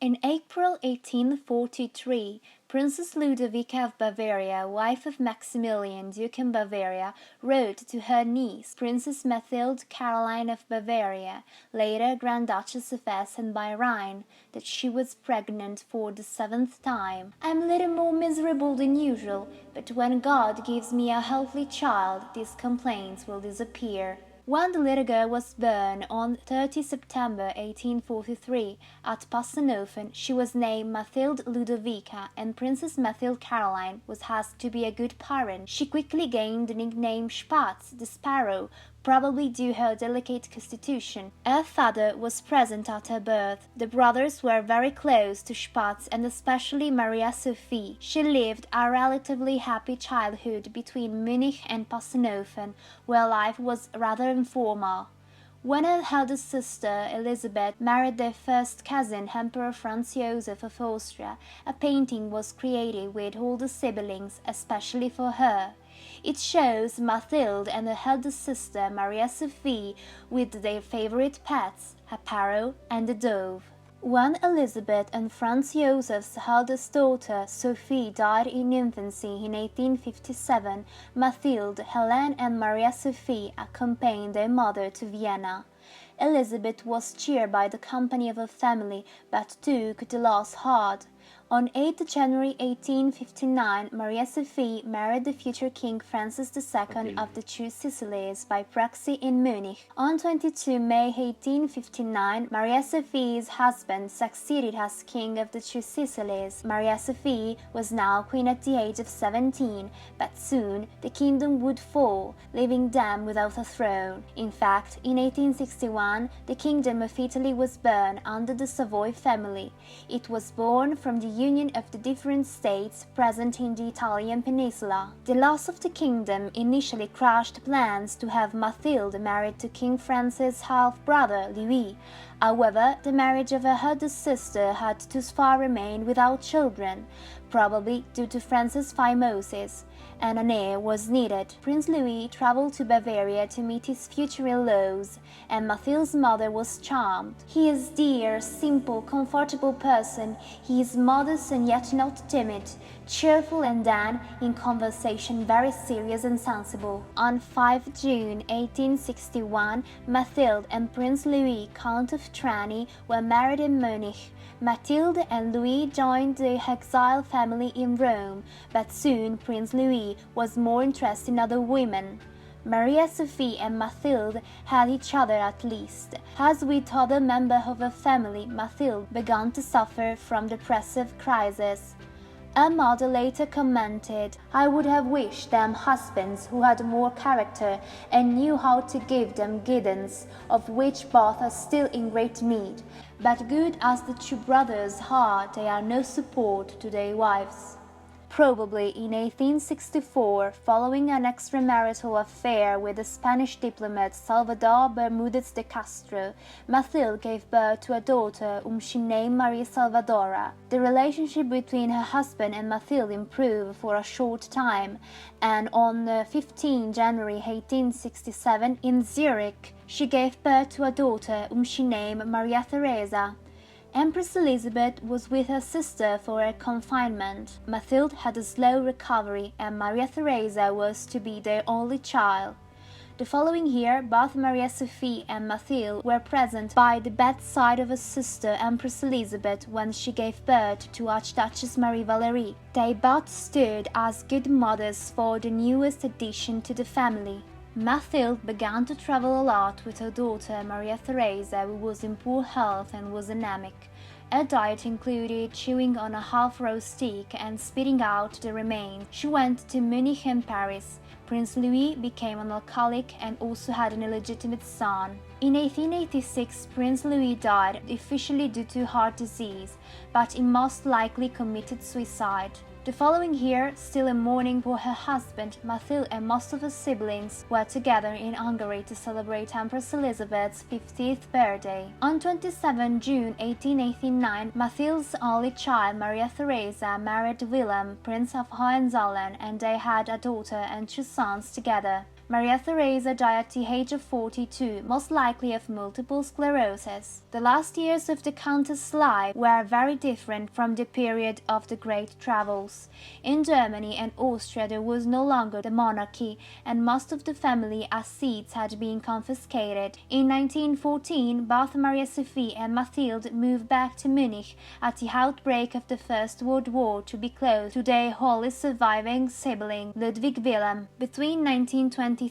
In April 1843, Princess Ludovica of Bavaria, wife of Maximilian, Duke of Bavaria, wrote to her niece, Princess Mathilde Caroline of Bavaria, later Grand Duchess of Essen by Rhine, that she was pregnant for the 7th time. "I am a little more miserable than usual, but when God gives me a healthy child, these complaints will disappear." When the little girl was born on 30 September 1843 at Passenhofen, she was named Mathilde Ludovica, and Princess Mathilde Caroline was asked to be a good parent. She quickly gained the nickname Spatz, the sparrow, probably due her delicate constitution. Her father was present at her birth. The brothers were very close to Spatz, and especially Maria Sophie. She lived a relatively happy childhood between Munich and Passenhofen, where life was rather informal. When her eldest sister Elizabeth married their first cousin, Emperor Franz Joseph of Austria, a painting was created with all the siblings, especially for her. It shows Mathilde and her eldest sister Maria Sophie with their favorite pets, a parrot and a dove. When Elizabeth and Franz Joseph's eldest daughter Sophie died in infancy in 1857, Mathilde, Helene and Maria Sophie accompanied their mother to Vienna. Elizabeth was cheered by the company of her family, but took the loss hard. On 8 January 1859, Maria Sophie married the future King Francis II of the Two Sicilies by proxy in Munich. On 22 May 1859, Maria Sophie's husband succeeded as King of the Two Sicilies. Maria Sophie was now queen at the age of 17, but soon the kingdom would fall, leaving them without a throne. In fact, in 1861, the kingdom of Italy was born under the Savoy family. It was born from the union of the different states present in the Italian peninsula. The loss of the kingdom initially crushed plans to have Mathilde married to King Francis' half-brother Louis. However, the marriage of her eldest sister had thus far remained without children, probably due to Francis' phimosis, and an heir was needed. Prince Louis traveled to Bavaria to meet his future in-laws, and Mathilde's mother was charmed. He is a dear, simple, comfortable person. He is modest and yet not timid, cheerful and then, in conversation, very serious and sensible. On 5 June 1861, Mathilde and Prince Louis, Count of Trani, were married in Munich. Mathilde and Louis joined the exiled family in Rome, but soon Prince Louis was more interested in other women. Maria Sophie and Mathilde had each other at least. As with other members of her family, Mathilde began to suffer from depressive crisis. Her mother later commented, "I would have wished them husbands who had more character and knew how to give them guidance, of which both are still in great need. But good as the two brothers are, they are no support to their wives." Probably in 1864, following an extramarital affair with the Spanish diplomat Salvador Bermudez de Castro, Mathilde gave birth to a daughter whom she named Maria Salvadora. The relationship between her husband and Mathilde improved for a short time, and on 15 January 1867 in Zurich, she gave birth to a daughter whom she named Maria Theresa. Empress Elizabeth was with her sister for her confinement. Mathilde had a slow recovery, and Maria Theresa was to be their only child. The following year, both Maria Sophie and Mathilde were present by the bedside of her sister Empress Elizabeth when she gave birth to Archduchess Marie Valerie. They both stood as good mothers for the newest addition to the family. Mathilde began to travel a lot with her daughter Maria Theresa, who was in poor health and was anemic. Her diet included chewing on a half-raw steak and spitting out the remains. She went to Munich and Paris. Prince Louis became an alcoholic and also had an illegitimate son. In 1886, Prince Louis died, officially due to heart disease, but he most likely committed suicide. The following year, still in mourning for her husband, Mathilde and most of her siblings were together in Hungary to celebrate Empress Elizabeth's 50th birthday. On 27 June 1889, Mathilde's only child, Maria Theresa, married Wilhelm, Prince of Hohenzollern, and they had a daughter and two sons together. Maria Theresa died at the age of 42, most likely of multiple sclerosis. The last years of the Countess' life were very different from the period of the great travels. In Germany and Austria there was no longer the monarchy, and most of the family estates had been confiscated. In 1914, both Maria Sophie and Mathilde moved back to Munich at the outbreak of the First World War to be close to their only surviving sibling, Ludwig Wilhelm. Between 1923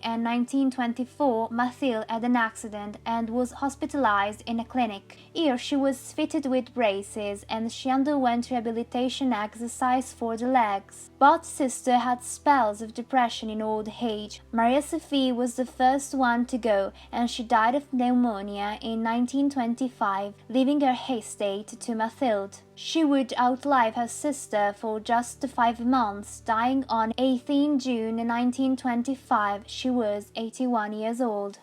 and 1924, Mathilde had an accident and was hospitalized in a clinic. Here she was fitted with braces and she underwent rehabilitation exercise for the legs. Both sisters had spells of depression in old age. Maria Sophie was the first one to go, and she died of pneumonia in 1925, leaving her estate to Mathilde. She would outlive her sister for just 5 months, dying on 18 June 1925. She was 81 years old.